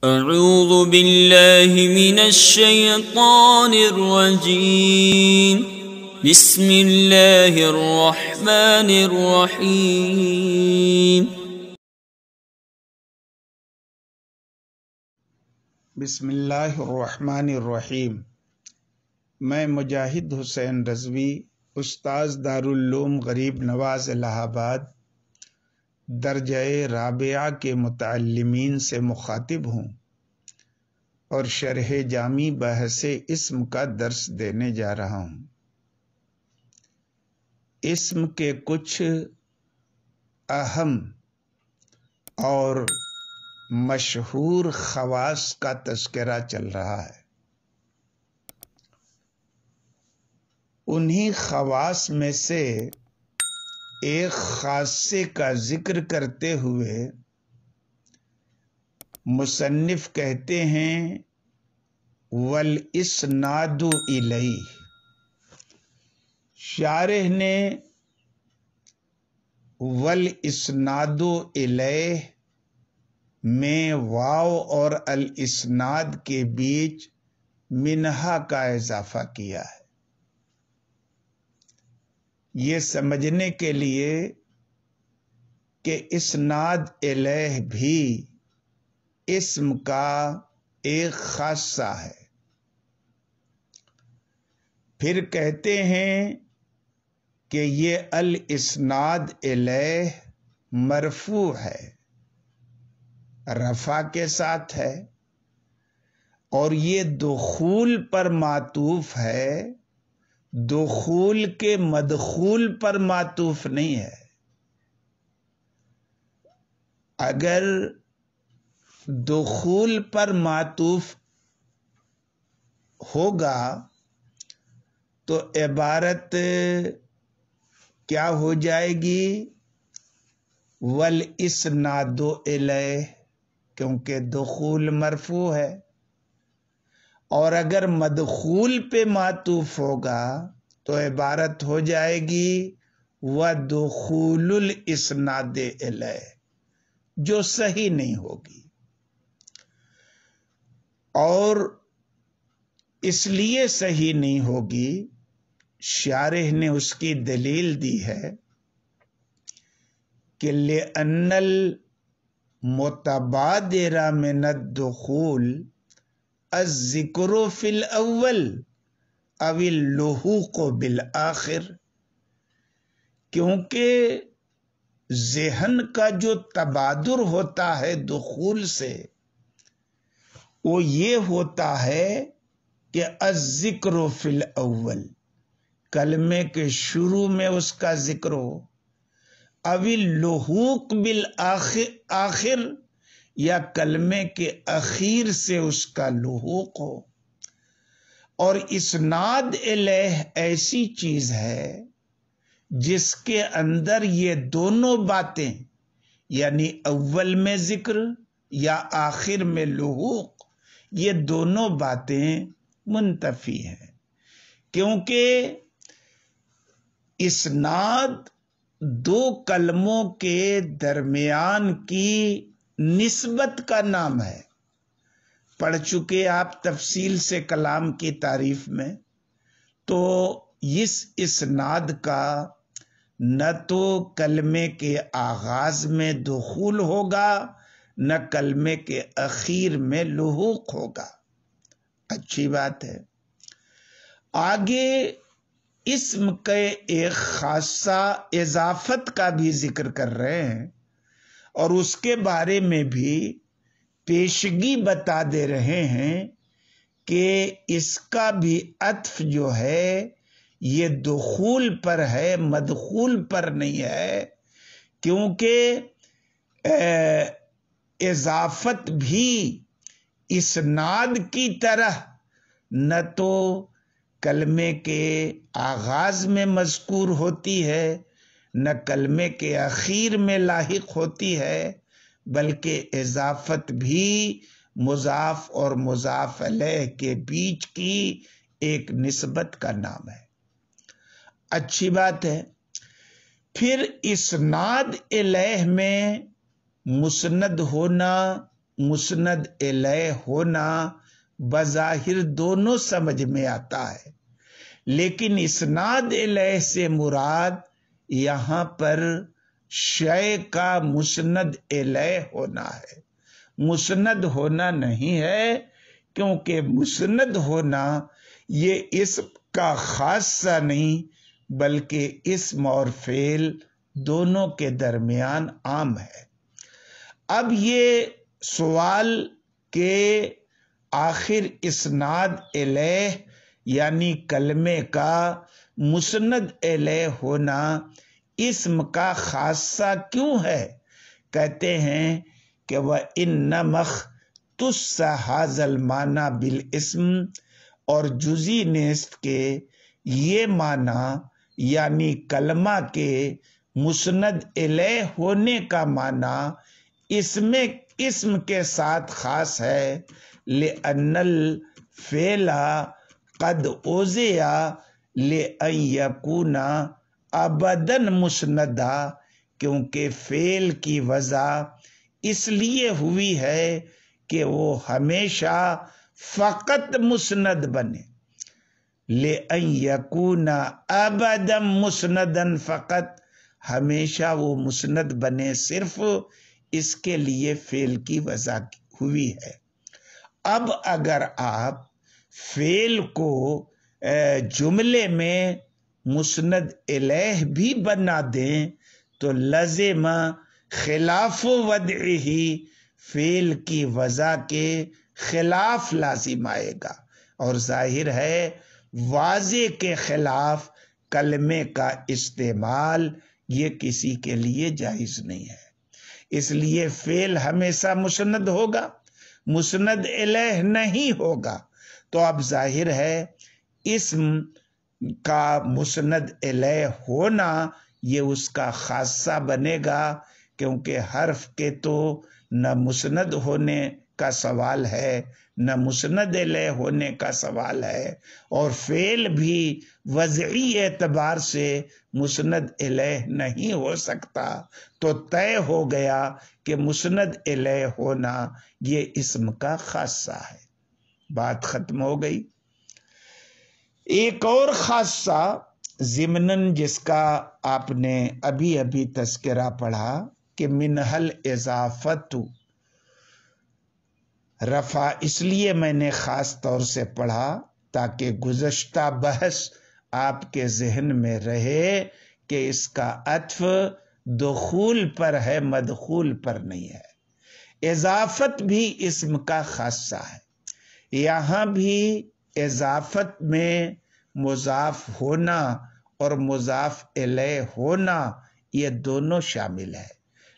اعوذ باللہ من الشیطان الرجیم بسم اللہ الرحمن الرحیم بسم اللہ الرحمن الرحیم۔ میں مجاہد حسین رضوی، استاذ دارالعلوم غریب نواز الہ آباد، درجہ رابعہ کے متعلمین سے مخاطب ہوں اور شرح جامی بحث اسم کا درس دینے جا رہا ہوں۔ اسم کے کچھ اہم اور مشہور خواص کا تذکرہ چل رہا ہے۔ انہی خواص میں سے ایک خاصے کا ذکر کرتے ہوئے مصنف کہتے ہیں والاسناد الیہ۔ شارح نے والاسناد الیہ میں واو اور الاسناد کے بیچ منہا کا اضافہ کیا ہے، یہ سمجھنے کے لیے کہ اسناد الیہ بھی اسم کا ایک خاصہ ہے۔ پھر کہتے ہیں کہ یہ الاسناد الیہ مرفوع ہے، رفع کے ساتھ ہے، اور یہ دخول پر معطوف ہے، دخول کے مدخول پر معطوف نہیں ہے۔ اگر دخول پر معطوف ہوگا تو عبارت کیا ہو جائے گی؟ والاسناد الیہ، کیونکہ دخول مرفوع ہے۔ اور اگر مدخول پہ معطوف ہوگا تو عبارت ہو جائے گی وَدُخُولُ الْإِسْنَادِ إِلَيْهِ، جو صحیح نہیں ہوگی۔ اور اس لیے صحیح نہیں ہوگی، شارح نے اس کی دلیل دی ہے کہ لِأَنَّ الْمُتَبَادِرَ مِنَ الدُّخُولِ الذکر فی الاول او اللحوق بالآخر، کیونکہ ذہن کا جو تبادر ہوتا ہے دخول سے، وہ یہ ہوتا ہے کہ الذکر فی الاول، کلمے کے شروع میں اس کا ذکر ہو، او اللحوق بالآخر، یا کلمے کے اخیر سے اس کا لحوق ہو۔ اور اسناد الیہ ایسی چیز ہے جس کے اندر یہ دونوں باتیں، یعنی اول میں ذکر یا آخر میں لحوق، یہ دونوں باتیں منتفی ہیں، کیونکہ اسناد دو کلموں کے درمیان کی نسبت کا نام ہے۔ پڑھ چکے آپ تفصیل سے کلام کی تعریف میں، تو اس اسناد کا نہ تو کلمے کے آغاز میں دخول ہوگا، نہ کلمے کے اخیر میں لحوق ہوگا۔ اچھی بات ہے۔ آگے اسم کے ایک خاصہ اضافت کا بھی ذکر کر رہے ہیں، اور اس کے بارے میں بھی پیشگی بتا دے رہے ہیں کہ اس کا بھی عطف جو ہے یہ دخول پر ہے، مدخول پر نہیں ہے، کیونکہ اضافت بھی اسناد کی طرح نہ تو کلمے کے آغاز میں مذکور ہوتی ہے، نہ کلمے کے اخیر میں لاحق ہوتی ہے، بلکہ اضافت بھی مضاف اور مضاف الیہ کے بیچ کی ایک نسبت کا نام ہے۔ اچھی بات ہے۔ پھر اسناد الیہ میں مسند ہونا مسند الیہ ہونا بظاہر دونوں سمجھ میں آتا ہے، لیکن اسناد الیہ سے مراد یہاں پر شے کا مسند الیہ ہونا ہے، مسند ہونا نہیں ہے، کیونکہ مسند ہونا یہ اسم کا خاصہ نہیں بلکہ اسم اور فعل دونوں کے درمیان عام ہے۔ اب یہ سوال کے آخر اسناد الیہ یعنی کلمے کا مسند الیہ ہونا اسم کا خاصہ کیوں ہے؟ کہتے ہیں کہ وَإِنَّمَا اخْتُصَّ هَذَا الْمَعْنَى بِالْاسْمِ، اور جزی نیست کے یہ معنی یعنی کلمہ کے مسند الیہ ہونے کا معنی اسم کے ساتھ خاص ہے، لِأَنَّ الْفِعْلَ قَدْ أُوذِیَ لِأَنْ يَكُونَ ابداً مسندا، کیونکہ فعل کی وضع اس لیے ہوئی ہے کہ وہ ہمیشہ فقط مسند بنے، لِأَنْ يَكُونَ ابداً مسنداً، فقط ہمیشہ وہ مسند بنے، صرف اس کے لیے فعل کی وضع ہوئی ہے۔ اب اگر آپ فعل کو جملے میں مسند الیہ بھی بنا دیں تو لازم خلاف وضعہ، فعل کی وضع کے خلاف لازم آئے گا، اور ظاہر ہے واضح کے خلاف کلمے کا استعمال یہ کسی کے لیے جائز نہیں ہے، اس لیے فعل ہمیشہ مسند ہوگا، مسند الیہ نہیں ہوگا۔ تو اب ظاہر ہے اسم کا مسند الیہ ہونا یہ اس کا خاصہ بنے گا، کیونکہ حرف کے تو نہ مسند ہونے کا سوال ہے نہ مسند الیہ ہونے کا سوال ہے، اور فعل بھی وضعی اعتبار سے مسند الیہ نہیں ہو سکتا، تو طے ہو گیا کہ مسند الیہ ہونا یہ اسم کا خاصہ ہے۔ بات ختم ہو گئی۔ ایک اور خاصہ ضمناً جس کا آپ نے ابھی تذکرہ پڑھا کہ منہل اضافت، رفع اس لیے میں نے خاص طور سے پڑھا تاکہ گزشتہ بحث آپ کے ذہن میں رہے کہ اس کا عطف دخول پر ہے، مدخول پر نہیں ہے۔ اضافت بھی اسم کا خاصہ ہے، یہاں بھی اضافت میں مضاف ہونا اور مضاف الیہ ہونا یہ دونوں شامل ہے،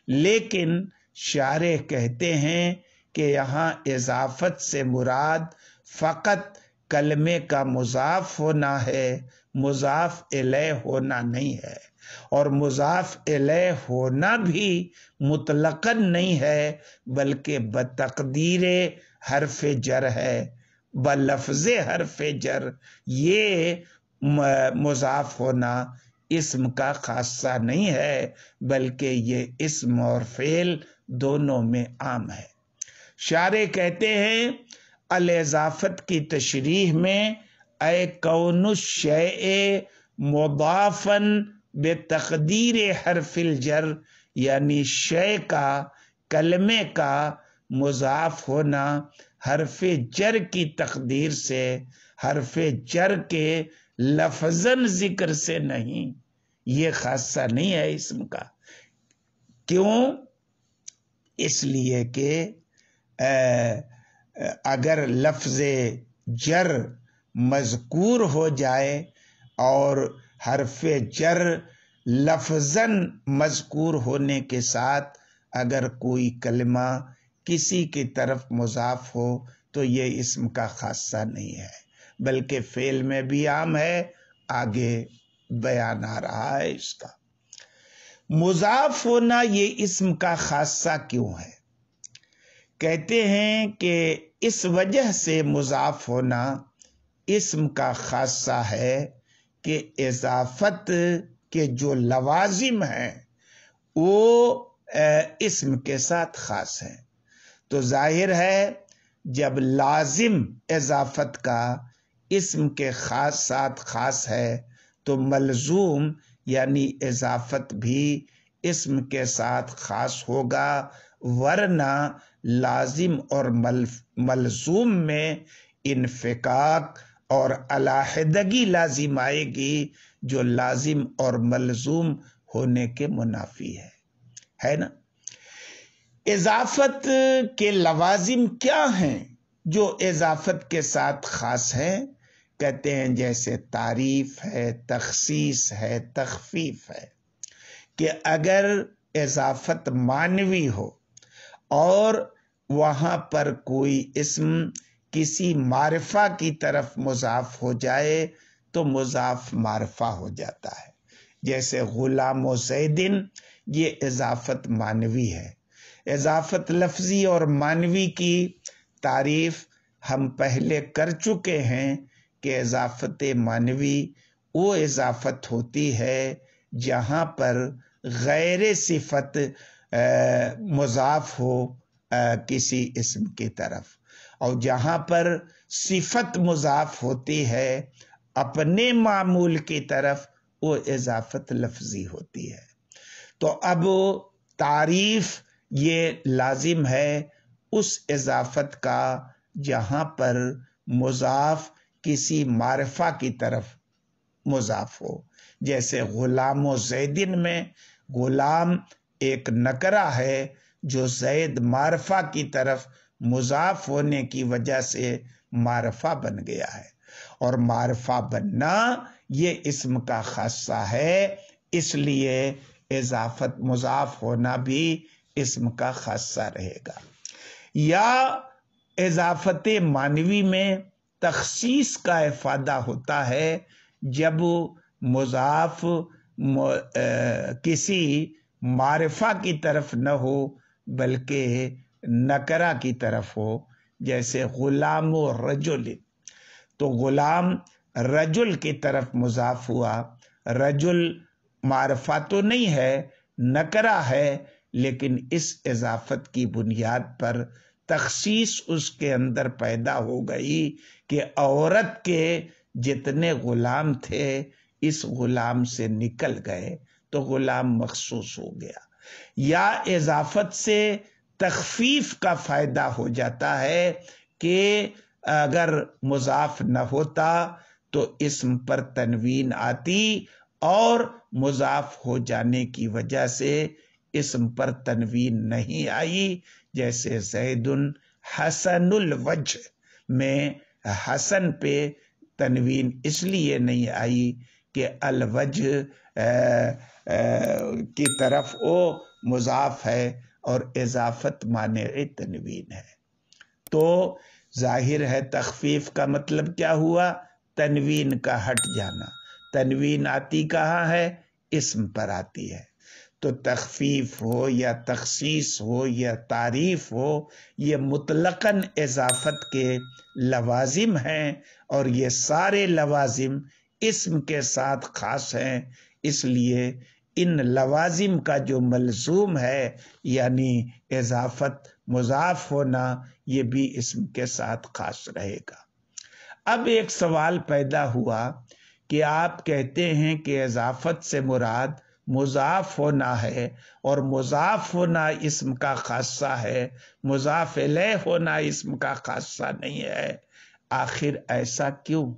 لیکن شارح کہتے ہیں کہ یہاں اضافت سے مراد فقط کلمے کا مضاف ہونا ہے، مضاف الیہ ہونا نہیں ہے، اور مضاف الیہ ہونا بھی مطلقاً نہیں ہے بلکہ بتقدیر حرف جر ہے، بلفظ حرف جر، یہ مضاف ہونا اسم کا خاصہ نہیں ہے بلکہ یہ اسم اور فعل دونوں میں عام ہے۔ شارح کہتے ہیں الاضافت کی تشریح میں اے کون الشیء مضافا بتقدیر حرف الجر، یعنی شے کا کلمے کا مضاف ہونا حرف جر کی تقدیر سے، حرف جر کے لفظاً ذکر سے نہیں، یہ خاصہ نہیں ہے اسم کا۔ کیوں؟ اس لیے کہ اگر لفظ جر مذکور ہو جائے اور حرف جر لفظاً مذکور ہونے کے ساتھ اگر کوئی کلمہ کسی کی طرف مضاف ہو تو یہ اسم کا خاصہ نہیں ہے بلکہ فعل میں بھی عام ہے، آگے بیان آ رہا ہے اس کا۔ مضاف ہونا یہ اسم کا خاصہ کیوں ہے؟ کہتے ہیں کہ اس وجہ سے مضاف ہونا اسم کا خاصہ ہے کہ اضافت کے جو لوازم ہیں وہ اسم کے ساتھ خاص ہیں۔ تو ظاہر ہے جب لازم اضافت کا اسم کے خاص ساتھ خاص ہے تو ملزوم یعنی اضافت بھی اسم کے ساتھ خاص ہوگا، ورنہ لازم اور ملزوم میں انفکاک اور علیحدگی لازم آئے گی جو لازم اور ملزوم ہونے کے منافی ہے نا۔ اضافت کے لوازم کیا ہیں جو اضافت کے ساتھ خاص ہیں؟ کہتے ہیں جیسے تعریف ہے، تخصیص ہے، تخفیف ہے، کہ اگر اضافت معنوی ہو اور وہاں پر کوئی اسم کسی معرفہ کی طرف مضاف ہو جائے تو مضاف معرفہ ہو جاتا ہے، جیسے غلام و زیدن، یہ اضافت معنوی ہے۔ اضافت لفظی اور معنوی کی تعریف ہم پہلے کر چکے ہیں کہ اضافت معنوی وہ اضافت ہوتی ہے جہاں پر غیر صفت مضاف ہو کسی اسم کی طرف، اور جہاں پر صفت مضاف ہوتی ہے اپنے معمول کی طرف وہ اضافت لفظی ہوتی ہے۔ تو اب تعریف یہ لازم ہے اس اضافت کا جہاں پر مضاف کسی معرفہ کی طرف مضاف ہو، جیسے غلام و زیدن میں غلام ایک نکرہ ہے جو زید معرفہ کی طرف مضاف ہونے کی وجہ سے معرفہ بن گیا ہے، اور معرفہ بننا یہ اسم کا خاصہ ہے، اس لیے اضافت مضاف ہونا بھی اسم کا خاصہ رہے گا۔ یا اضافت معنوی میں تخصیص کا افادہ ہوتا ہے جب مضاف کسی معرفہ کی طرف نہ ہو بلکہ نکرہ کی طرف ہو، جیسے غلام و رجل، تو غلام رجل کی طرف مضاف ہوا، رجل معرفہ تو نہیں ہے، نکرہ ہے، لیکن اس اضافت کی بنیاد پر تخصیص اس کے اندر پیدا ہو گئی کہ عورت کے جتنے غلام تھے اس غلام سے نکل گئے تو غلام مخصوص ہو گیا۔ یا اضافت سے تخفیف کا فائدہ ہو جاتا ہے کہ اگر مضاف نہ ہوتا تو اسم پر تنوین آتی، اور مضاف ہو جانے کی وجہ سے اسم پر تنوین نہیں آئی، جیسے زید حسن الوجہ میں حسن پہ تنوین اس لیے نہیں آئی کہ الوجہ کی طرف وہ مضاف ہے اور اضافت مانع تنوین ہے۔ تو ظاہر ہے تخفیف کا مطلب کیا ہوا؟ تنوین کا ہٹ جانا۔ تنوین آتی کہاں ہے؟ اسم پر آتی ہے۔ تو تخفیف ہو یا تخصیص ہو یا تعریف ہو، یہ مطلقاً اضافت کے لوازم ہیں، اور یہ سارے لوازم اسم کے ساتھ خاص ہیں، اس لیے ان لوازم کا جو ملزوم ہے یعنی اضافت مضاف ہونا، یہ بھی اسم کے ساتھ خاص رہے گا۔ اب ایک سوال پیدا ہوا کہ آپ کہتے ہیں کہ اضافت سے مراد مضاف ہونا ہے، اور مضاف ہونا اسم کا خاصہ ہے، مضاف الیہ ہونا اسم کا خاصہ نہیں ہے، آخر ایسا کیوں؟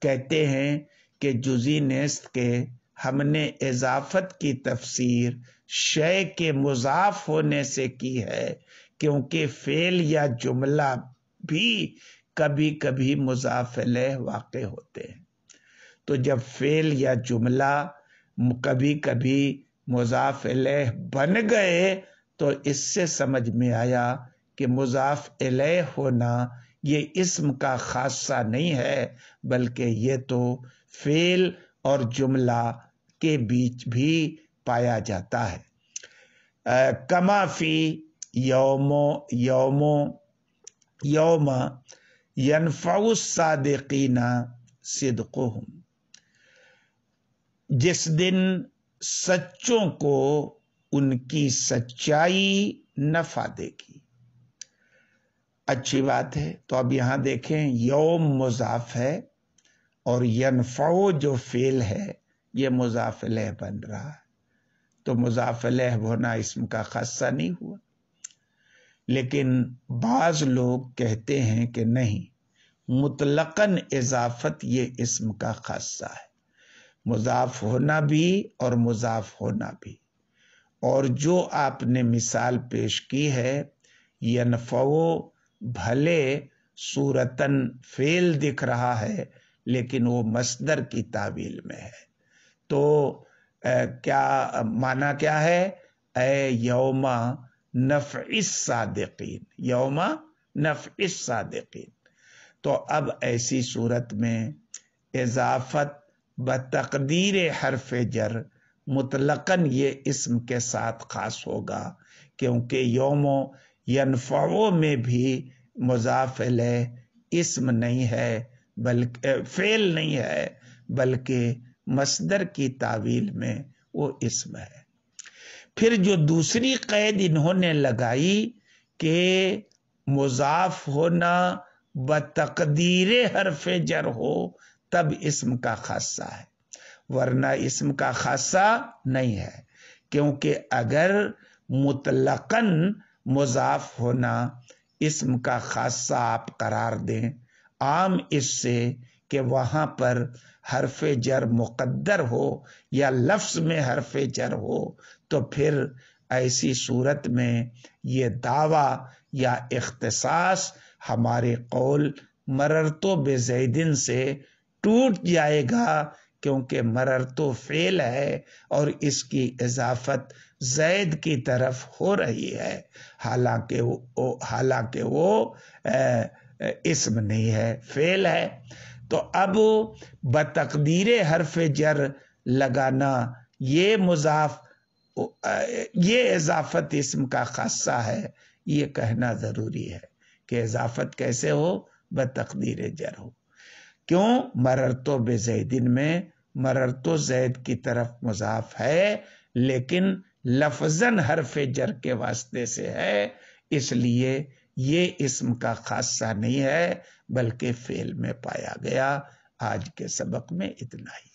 کہتے ہیں کہ جزی نیست کے ہم نے اضافت کی تفسیر شے کے مضاف ہونے سے کی ہے، کیونکہ فعل یا جملہ بھی کبھی کبھی مضاف الیہ واقع ہوتے ہیں۔ تو جب فعل یا جملہ کبھی کبھی مضاف الیہ بن گئے تو اس سے سمجھ میں آیا کہ مضاف الیہ ہونا یہ اسم کا خاصہ نہیں ہے، بلکہ یہ تو فعل اور جملہ کے بیچ بھی پایا جاتا ہے۔ کما فی یوم ینفع الصادقین صدقہم، جس دن سچوں کو ان کی سچائی نفع دے گی۔ اچھی بات ہے. تو اب یہاں دیکھیں یوم مضاف ہے اور ینفعو جو فعل ہے یہ مضاف الیہ بن رہا ہے، تو مضاف الیہ ہونا اسم کا خاصہ نہیں ہوا. لیکن بعض لوگ کہتے ہیں کہ نہیں، مطلقاً اضافت یہ اسم کا خاصہ ہے، مضاف ہونا بھی اور مضاف ہونا بھی. اور جو آپ نے مثال پیش کی ہے ینفعو، بھلے صورتاً فعل دکھ رہا ہے لیکن وہ مصدر کی تعویل میں ہے. تو کیا معنی کیا ہے؟ اے یوم نفع الصادقین، یوم نفع الصادقین. تو اب ایسی صورت میں اضافت بتقدیر حرف جر مطلقاً یہ اسم کے ساتھ خاص ہوگا، کیونکہ یوم ینفعو میں بھی مضاف الیہ اسم نہیں ہے، بلکہ فعل نہیں ہے، بلکہ مصدر کی تعویل میں وہ اسم ہے. پھر جو دوسری قید انہوں نے لگائی کہ مضاف ہونا بتقدیر حرف جر ہو تب اسم کا خاصہ ہے، ورنہ اسم کا خاصہ نہیں ہے. کیونکہ اگر مطلقاً مضاف ہونا اسم کا خاصہ آپ قرار دیں عام اس سے کہ وہاں پر حرف جر مقدر ہو یا لفظ میں حرف جر ہو، تو پھر ایسی صورت میں یہ دعویٰ یا اختصاص ہمارے قول مررتو بزیدن سے ٹوٹ جائے گا، کیونکہ مررتو فعل ہے اور اس کی اضافت زید کی طرف ہو رہی ہے، حالانکہ وہ اسم نہیں ہے، فعل ہے. تو اب بتقدیر حرف جر لگانا یہ مضاف، یہ اضافت اسم کا خاصہ ہے، یہ کہنا ضروری ہے کہ اضافت کیسے ہو؟ بتقدیر جر ہو. کیوں؟ مررتو بزیدن میں مررتو زید کی طرف مضاف ہے لیکن لفظاً حرف جر کے واسطے سے ہے، اس لیے یہ اسم کا خاصہ نہیں ہے بلکہ فعل میں پایا گیا. آج کے سبق میں اتنا ہی.